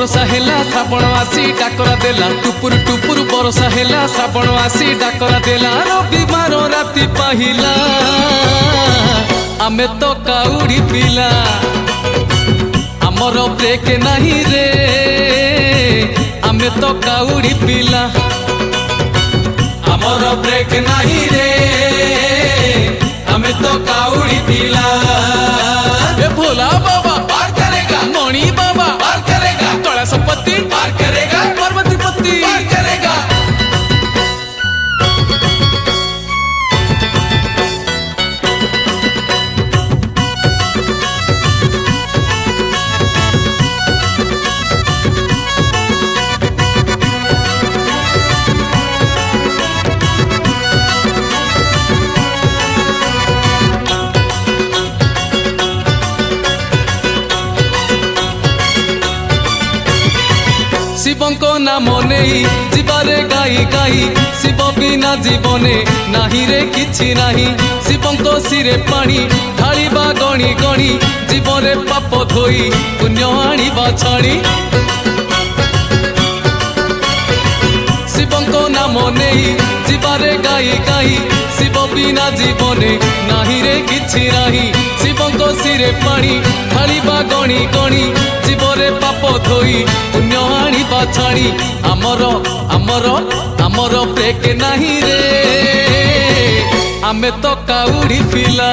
बरसा हेला श्रावण आसी डाकरा देला टुपुर टुपुर बरसा हेला श्रावण आसी डाकरा देला रविवार राति पाहिला आमे तो काउड़ी पिला आमर ब्रेक नहीं रे आमे तो काउड़ी पिला आमर ब्रेक नहीं रे आमे तो काउड़ी पिला ए भोला बाबा पार करेगा मणि बाबा पार करेगा तोड़ा संपत्ति पार करेगा पार्वती पति पार करेगा शिवंको नाम नहीं जीवारे गाई गाई शिव बिना जीवने नाही रे किछि नाही शिवंको सिरे पानी ढालिबा गणी गणी जीवरे पाप धोई पुण्य आनिबा छाणी शिवंको नाम नहीं जीवारे गाई गाई शिव बिना जीवने नाही रे किछि नाही शिवंको सिरे पानी ढालिबा गणी गणी जीवरे पाप धोई पुण्य आनिबा छाणी आमर आमर आमर ब्रेक नहीं रे आमे तो काउड़ी पिला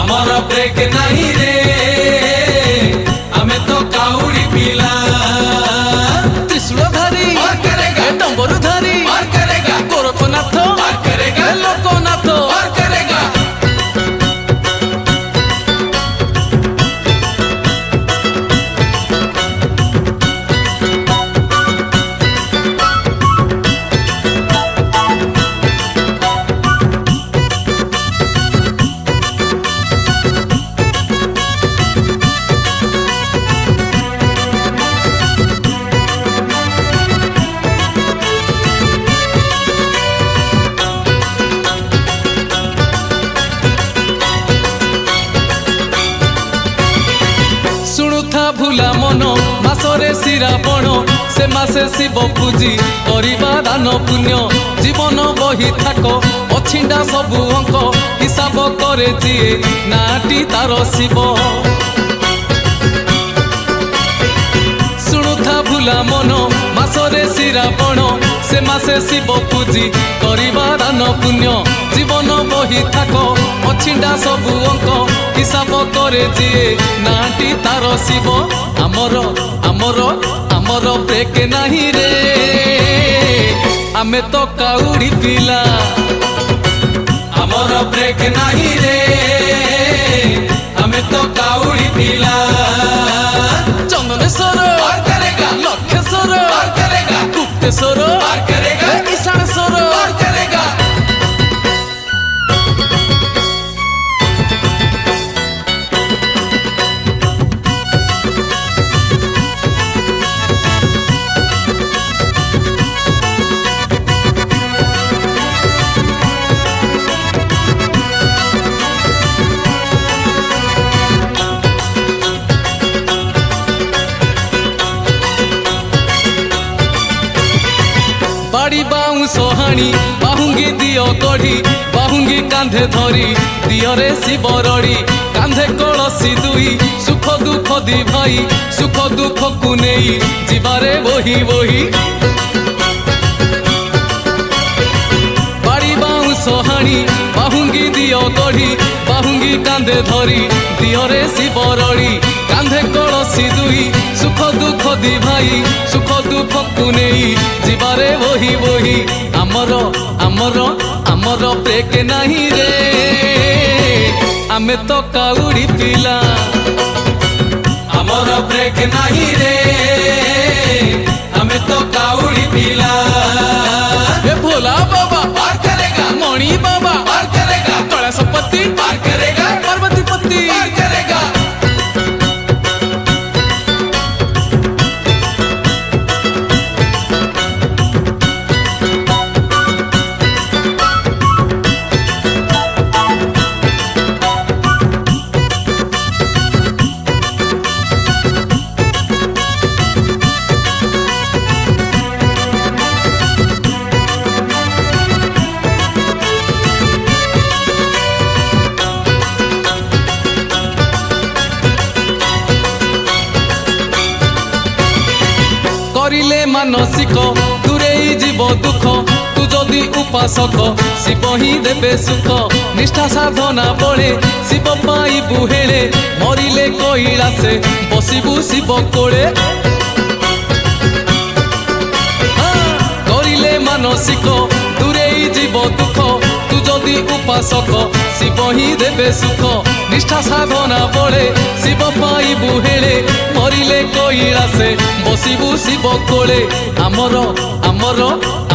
आमर ब्रेक नहीं रे आमे तो काउड़ी पिला त्रिशूलधारी पार करेगा डंबरूधारी पार करेगा गोरखनाथ पार करेगा लोकनाथ पार करेगा भूला मन मासरे श्रावण से मासे शिव पूजी करिबा दान पुण्य जीवन बही थाक अछिंडा सबु अंक हिसाब करे दिए नाटी तार शिव शुणुथा भूला मन मासरे श्रावण से मासे शिव पूजी करिबा दान पुण्य जीवन बही थाक अछिंडा सबु अंक हिसाब करे दिए नाटी तार शिव आमर आमर आमर ब्रेक नहीं रे आमे तो काउड़ी पिला आमर ब्रेक नहीं रे आमे तो काउड़ी पिला चंदनेश्वर पार करेगा लक्षेश्वर पार करेगा गुप्तेश्वर पार करेगा ईशानेश्वर पार करेगा बाड़ी बाउंस हाणी बाहुंगी दियो कढ़ी बाहुंगी कांधे धरी दियरे शिव रड़ी कांधे कलसी दुई सुख दुख दी भाई सुख दुख को नहीं जीवारे वही वही बाड़ी बाउंस हाणी बाहुंगी दियो कढ़ी बाहुंगी कांधे धरी दियरे शिव रड़ी कांधे कलसी दुई सुख दुख दी भाई सुख दुख को नहीं जीवारे वही वही आमर आमर आमर ब्रेक नहीं रे आमे तो काउड़ी पिला आमर ब्रेक नहीं रे आमे तो काउड़ी पिला ए भोला बाबा पार करेगा मणि बाबा पार करेगा तोड़ा संपत्ति पार करेगा पार्वती पति पार करेगा ମାନସିକ ଦୂରେଇ ଯିବ ଦୁଃଖ ତୁ ଯଦି ଉପାସକ ଶିବ ହିଁ ଦେବେ ସୁଖ ନିଷ୍ଠା ସାଧନା ବଳେ ଶିବ ପାଇବୁ ହେଳେ ମରିଲେ କୈଳାସେ ବସିବୁ ଶିବ କୋଳେ କରିଲେ ମାନସିକ ଦୂରେଇ ଯିବ ଦୁଃଖ ତୁ ଯଦି ଉପାସକ ଶିବ ହିଁ ଦେବେ ସୁଖ ନିଷ୍ଠା ସାଧନା ବଳେ ଶିବ ପାଇବୁ ହେଳେ ମରିଲେ କୈଳାସେ ବସିବୁ ଶିବ କୋଳେ ଆମର ଆମର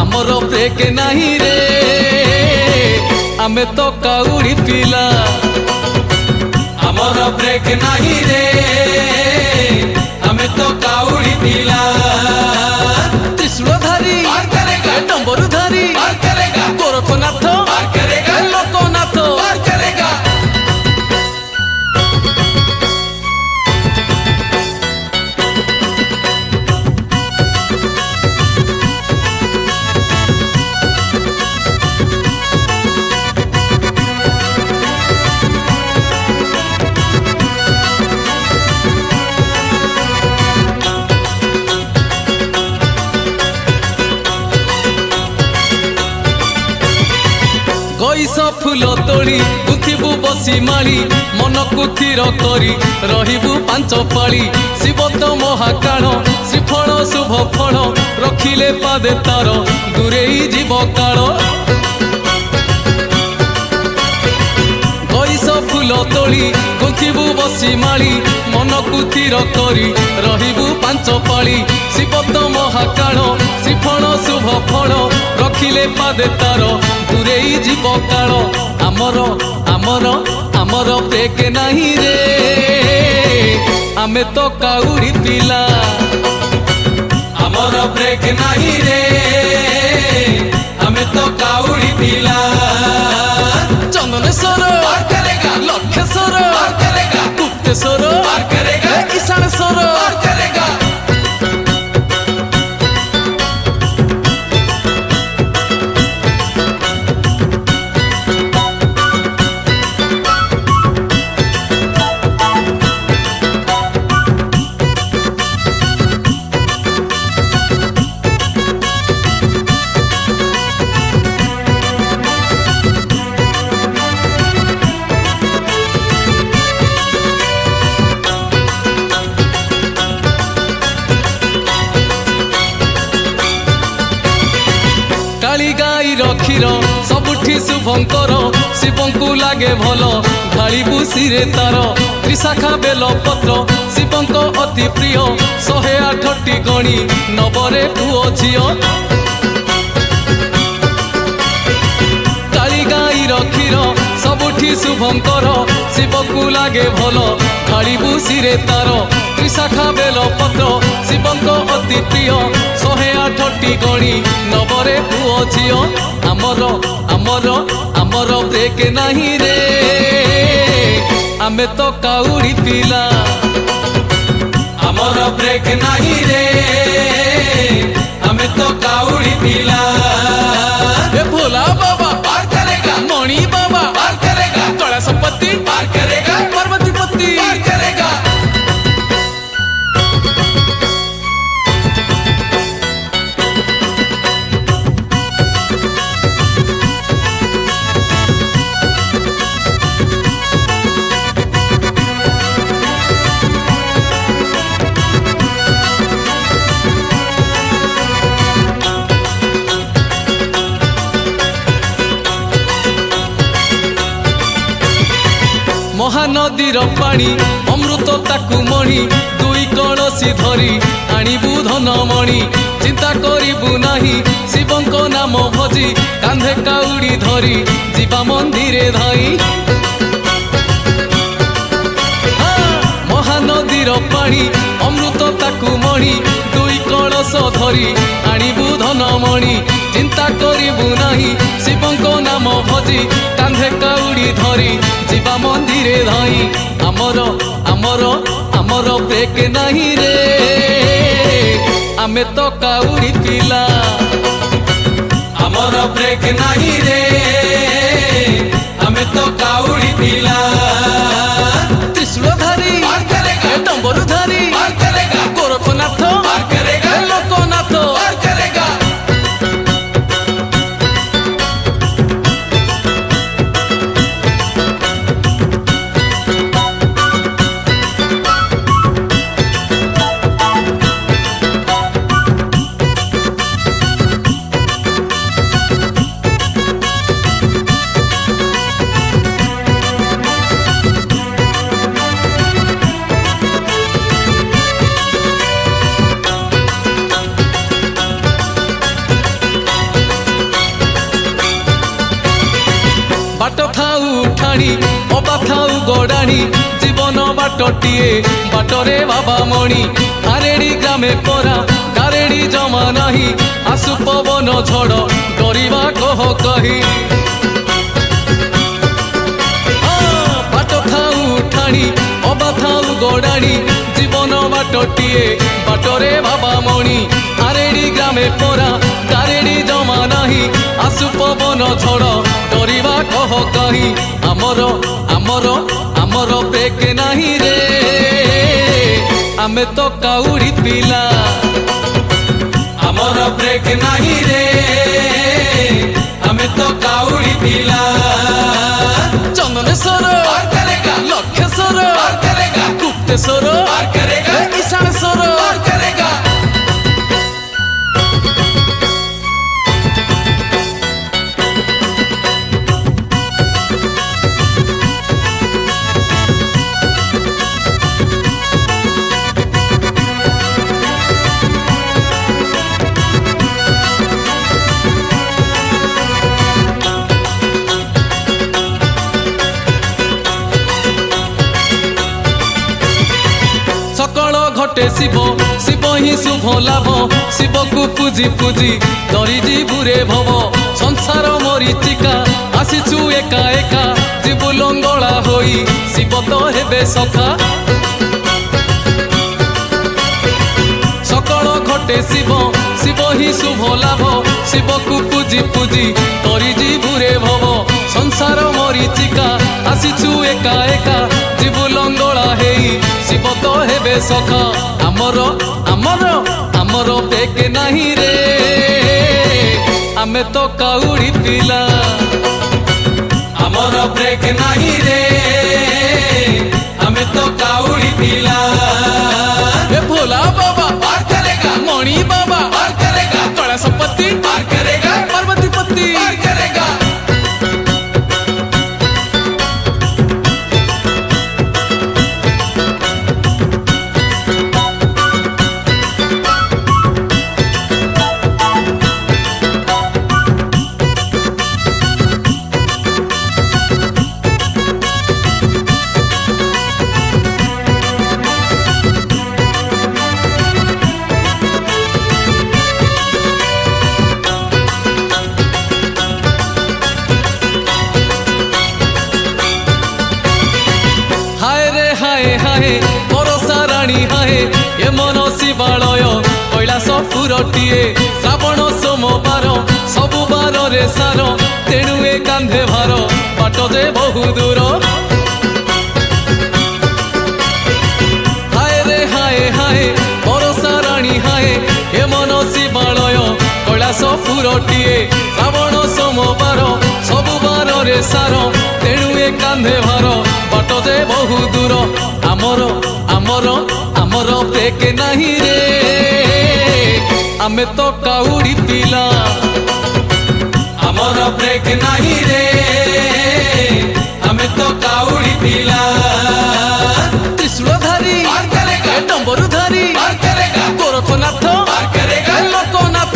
ଆମର ବ୍ରେକ୍ ନାହିଁ ରେ ଆମେ ତ କାଉଡ଼ି ପିଲା ଆମର ବ୍ରେକ୍ ନାହିଁ ରେ ଆମେ ତ କାଉଡ଼ି ପିଲା ତ୍ରିଶୂଳଧାରୀ ଡମ୍ବରୁଧାରୀ ଗୋରଖନାଥ ଲୋକନାଥ ଗଇସ ଫୁଲ ତୋଳି ଗୁନ୍ଥିବୁ ବସି ମାଳି ମନକୁ ଥିର କରି ରହିବୁ ପାଞ୍ଚ ପାଳି ଶିବ ତ ମହାକାଳ ଶ୍ରୀଫଳ ଶୁଭ ଫଳ ରଖିଲେ ପାଦେ ତାର ଦୂରେଇ ଯିବ କାଳ ଗଇସ ଫୁଲ ତୋଳି ଗୁନ୍ଥିବୁ ବସି ମାଳି ମନକୁ ଥିର କରି ରହିବୁ ପାଞ୍ଚ ପାଳି ଶିବ ତ ମହାକାଳ ଶ୍ରୀଫଳ ଶୁଭ ଫଳ ରଖିଲେ ପାଦେ ତାର ଦୂରେଇ ଯିବ କାଳ ଆମର ଆମର ଆମର ବ୍ରେକ୍ ନାହିଁ ରେ ଆମେ ତ କାଉଡ଼ି ପିଲା ଆମର ବ୍ରେକ୍ ନାହିଁ ରେ ଆମେ ତ କାଉଡ଼ି ପିଲା ଚନ୍ଦନେଶ୍ୱର ଲକ୍ଷେଶ୍ୱର ଗୁପ୍ତେଶ୍ୱର ଇଶାଣେଶ୍ୱର କାଳି ଗାଈର କ୍ଷୀର ସବୁଠି ଶୁଭଙ୍କର ଶିବଙ୍କୁ ଲାଗେ ଭଲ ଢାଳିବୁ ଶିରେ ତାର ତ୍ରିଶାଖା ବେଲ ପତ୍ର ଶିବଙ୍କ ଅତି ପ୍ରିୟ 108ଟି ଗଣି ନବରେ ପୁଅ ଝିଅ କାଳି ଗାଈର କ୍ଷୀର ସବୁଠି ଶୁଭଙ୍କର ଶିବଙ୍କୁ ଲାଗେ ଭଲ ଢାଳିବୁ ଶିରେ ତାର ତ୍ରିଶାଖା ବେଲ ପତ୍ର ଶିବଙ୍କ ଅତି ପ୍ରିୟ 108ଟି ଗଣି ନବରେ ପୁଅ ଝିଅ ଆମର ଆମର ଆମର ବ୍ରେକ୍ ନାହିଁ ରେ ଆମେ ତ କାଉଡ଼ି ପିଲା ଆମର ବ୍ରେକ୍ ନାହିଁ ରେ ଆମେ ତ କାଉଡ଼ି ପିଲା ଏ ଭୋଲା ବାବା ମଣି ବାବା କୈଳାସପତି ପାର୍ବତୀପତି ମହାନଦୀର ପାଣି ଅମୃତ ତାକୁ ମଣି ଦୁଇ କଳସୀ ଧରି ଆଣିବୁ ଧନମଣି ଚିନ୍ତା କରିବୁ ନାହିଁ ଶିବଙ୍କ ନାମ ଭଜି କାନ୍ଧେ କାଉଡ଼ି ଧରି ଯିବା ମନ୍ଦିରେ ଧାଇ ମହାନଦୀର ପାଣି ଅମୃତ ତାକୁ ମଣି ଦୁଇ କଳସ ଧରି ଆଣିବୁ ଧନମଣି ଚିନ୍ତା କରିବୁ ନାହିଁ ଶିବଙ୍କ ନାମ ଭଜି କାନ୍ଧେ କାଉଡ଼ି ଧରି ଯିବା ମନ୍ଦିରେ ଧାଇ ଆମର ଆମର ଆମର ବ୍ରେକ୍ ନାହିଁ ରେ ଆମେ ତ କାଉଡ଼ି ପିଲା ଆମର ବ୍ରେକ୍ ନାହିଁ ରେ ଆମେ ତ କାଉଡ଼ି ପିଲା ତ୍ରିଶୂଳଧାରୀ ଡମ୍ବରୁଧାରୀ ଗୋରଖନାଥ ଲୋକନାଥ ଉଠାଣି ଅବାଥା ଉଗଡ଼ାଣି ଜୀବନ ବାଟଟିଏ ବାଟରେ ବାବା ମଣି ଆରେଡ଼ି ଗ୍ରାମେ ପରା କାରେଡ଼ି ଜମା ନାହିଁ ଆସୁ ପବନ ଝଡ଼ ଡରିବା କହ କହି ବାଟ ଥାଉ ଉଠାଣି ଅବାଥା ଉଗଡ଼ାଣି ଜୀବନ ବାଟଟିଏ ବାଟରେ ବାବା ମଣି ଆରେଡ଼ି ଗ୍ରାମେ ପରା କାରେଡ଼ି ଜମା ନାହିଁ ଆସୁ ପବନ ଝଡ଼ ଡରିବା କହ କହି ଆମର ଆମର ଆମର ବ୍ରେକ୍ ନାହିଁ ରେ ଆମେ ତ କାଉଡ଼ି ପିଲା ଆମର ବ୍ରେକ୍ ନାହିଁ ରେ ଆମେ ତ କାଉଡ଼ି ପିଲା ଚନ୍ଦନେଶ୍ୱର ଲକ୍ଷେଶ୍ୱର ଗୁପ୍ତେଶ୍ୱର ଈଶାନେଶ୍ୱର ସକଳ ଘଟେ ଶିବ ଶିବ ହିଁ ଶୁଭ ଲାଭ ଶିବକୁ ପୂଜି ପୂଜି ଧରି ଯିବୁରେ ଭବ ସଂସାର ମରିଚିକା ଆସିଛୁ ଏକା ଏକା ଯିବୁ ଲଙ୍ଗଳା ହୋଇ ଶିବ ତ ହେବେ ସଖା ସକଳ ଘଟେ ଶିବ ଶିବ ହିଁ ଶୁଭ ଲାଭ ଶିବକୁ ପୂଜି ପୂଜି ଧରି ଯିବୁରେ ଭବ ସଂସାର ମରିଚିକା ଆସିଛୁ ଏକା ଏକା ଯିବୁ ଲଙ୍ଗଳା ହେଇ ଶିବ ତ ହେବେ ସଖା ଆମର ଆମର ଆମର ବ୍ରେକ୍ ନାହିଁ ରେ ଆମେ ତ କାଉଡ଼ି ପିଲା ଆମର ବ୍ରେକ୍ ନାହିଁ ରେ ଆମେ ତ କାଉଡ଼ି ପିଲା ଏ ଭୋଲା ବାବା ପାର କରେଗା ମଣି ବାବା ପାର କରେଗା କୈଳାସପତି ପାର କରେଗା ପାର୍ବତୀପତି ପାର କରେଗା ଭରସା ରାଣୀ ହାଏ ଏ ମନ ଶିବାଳୟ କୈଳାସପୁରଟିଏ ଶ୍ରାବଣ ସୋମବାର ସବୁ ବାରରେ ସାର ତେଣୁ ଏ କାନ୍ଧେ ଭାର ବାଟ ଯେ ବହୁ ଦୂର ହାଏ ରେ ହାଏ ହାଏ ଭରସା ରାଣୀ ହାଏ ଏ ମନ ଶିବାଳୟ କୈଳାସପୁରଟିଏ ଶ୍ରାବଣ ସୋମବାର ସବୁ ବାରରେ ସାର ତେଣୁ ଏ କାନ୍ଧେ ଭାର ବାଟ ଯେ ବହୁ ଦୂର ଆମର ଆମର ଆମର ବ୍ରେକ୍ ନାହିଁ ରେ ଆମେ ତ କାଉଡ଼ି ପିଲା ଆମର ବ୍ରେକ୍ ନାହିଁ ରେ ଆମେ ତ କାଉଡ଼ି ପିଲା ତ୍ରିଶୂଳଧାରୀ ଡମ୍ବରୁଧାରୀ ଗୋରଖନାଥ ଲୋକନାଥ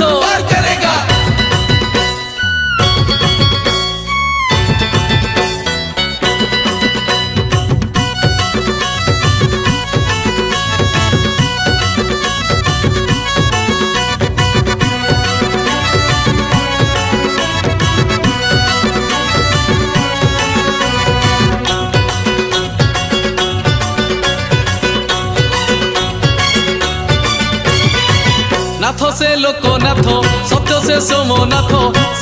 नाथ से लोकनाथ सत्य से सोमनाथ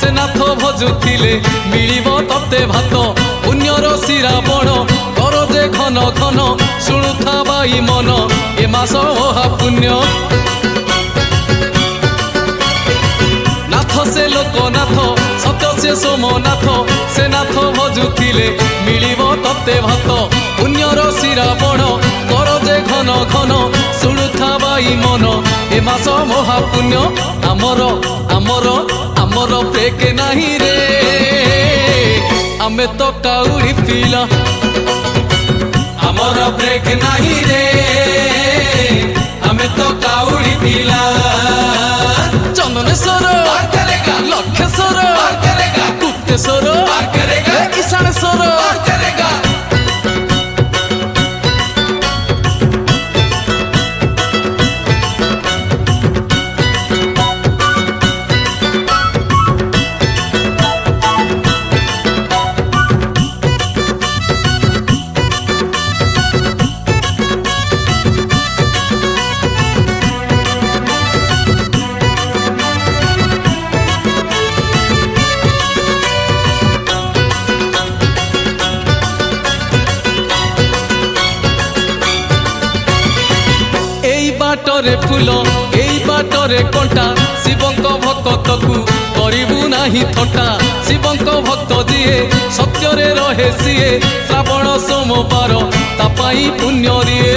से नाथ भजुथिले मिलिबो तते भात पुण्यर शिरावण कर जे घन घन शुणुथा बाई मन ए मास महा पुण्य नाथ से लोकनाथ सत्य से सोमनाथ से नाथ भजुथिले मिलिबो तते भात पुण्यर शिरावण कर जे घन घन शुणुथा बाई मन ए मास महापुण्य आमर आमर आमर ब्रेक नहीं रे आमे तो काउरी पिला आमर ब्रेक नहीं रे आमे तो काउरी पिला चंदनेश्वर लक्षेश्वर गुप्तेश्वर ईशानेश्वर ବାଟରେ ଫୁଲ ଏଇ ବାଟରେ କଣ୍ଟା ଶିବଙ୍କ ଭକ୍ତକୁ କରିବୁ ନାହିଁ ଥଟ୍ଟା ଶିବଙ୍କ ଭକ୍ତ ଯିଏ ସତ୍ୟରେ ରହେ ସିଏ ଶ୍ରାବଣ ସୋମବାର ତା ପାଇଁ ପୁଣ୍ୟ ଦିଏ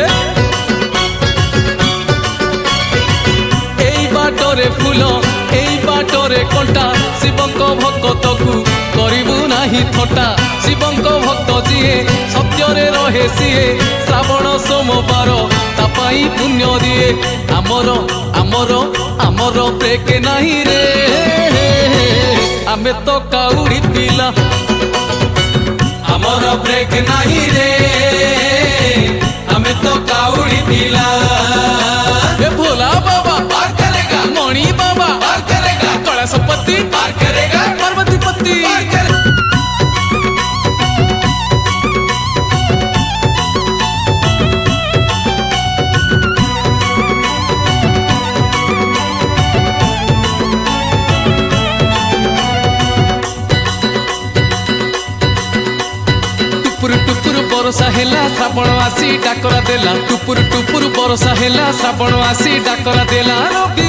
ଏଇ ବାଟରେ ଫୁଲ ଏଇ ବାଟରେ କଣ୍ଟା ଶିବଙ୍କ ଭକ୍ତକୁ କରିବୁ ନାହିଁ ଥଟ୍ଟା ଶିବଙ୍କ ଭକ୍ତ ଯିଏ ସତ୍ୟରେ ରହେ ସିଏ ଶ୍ରାବଣ ସୋମବାର ତା ପାଇଁ ପୁଣ୍ୟ ଦିଏ ଆମର ଆମର ଆମର ବ୍ରେକ୍ ନାହିଁ ରେ ଆମେ ତ କାଉଡ଼ି ପିଲା ଆମର ବ୍ରେକ୍ ନାହିଁ ରେ ଆମେ ତ କାଉଡ଼ି ପିଲା ଏ ଭୋଲା ବାବା ପାर करेगा मणि बाबा पार करेगा कलशपति पार करेगा पार्वती पति टुपुर टुपुर बरसा हेला श्रावण आसी डाकरा देला टुपुर टुपुर बरसा हेला श्रावण आसी डाकरा देला रवि